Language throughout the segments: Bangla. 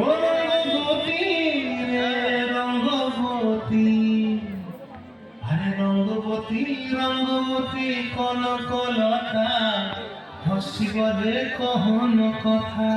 ও রঙ্গবতী রে রঙ্গবতী, আরে রঙ্গবতী রঙ্গবতী কনকলতা, হসিব রে কহন কথা।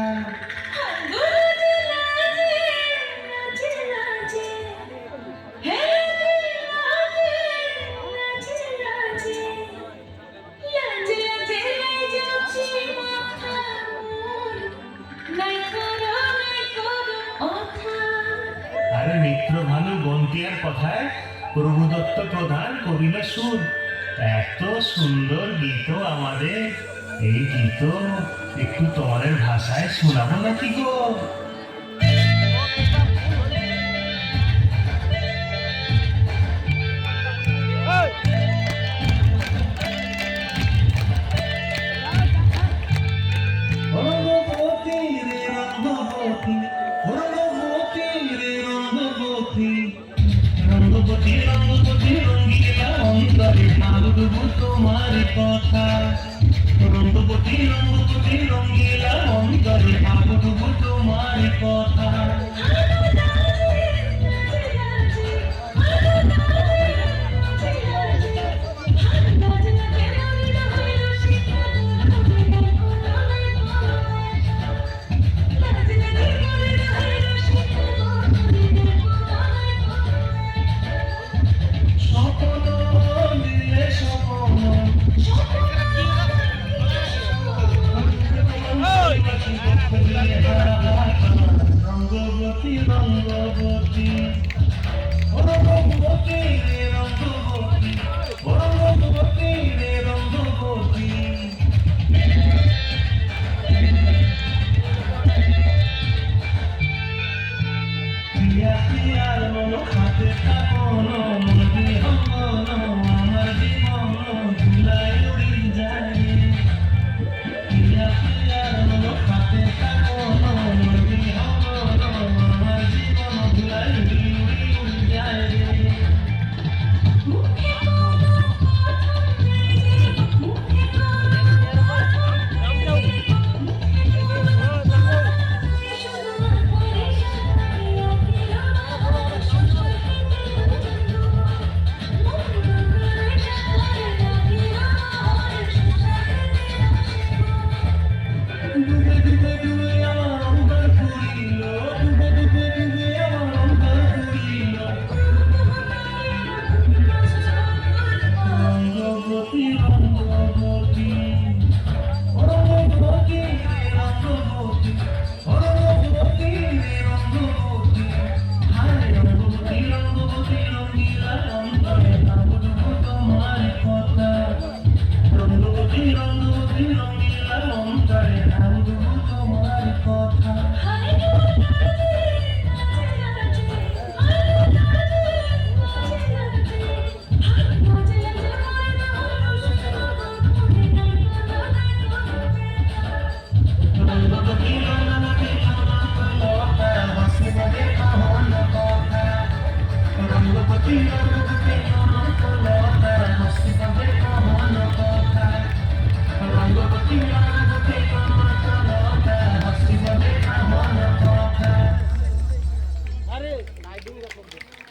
আরে মিত্র ভানু বন্তিয়ার কথায় প্রভুদত্ত প্রধান কবিল সুর। এত সুন্দর গীত আমাদের, এই গীত একটু তোমাদের ভাষায় শোনাবো নাকি গো? রঙ্গবতী রে রঙ্গবতী, রঙ্গবতী রে রঙ্গবতী, রঙ্গবতী রঙ্গবতী রঙ্গিলা অন্তরে ভাবব তোমার কথা। রঙ্গবতী রঙ্গবতী রঙ্গিলা অন্তরে ভাবব তোমার কথা। রঙ্গবতী রঙ্গবতী, রঙ্গবতী রে রঙ্গবতী।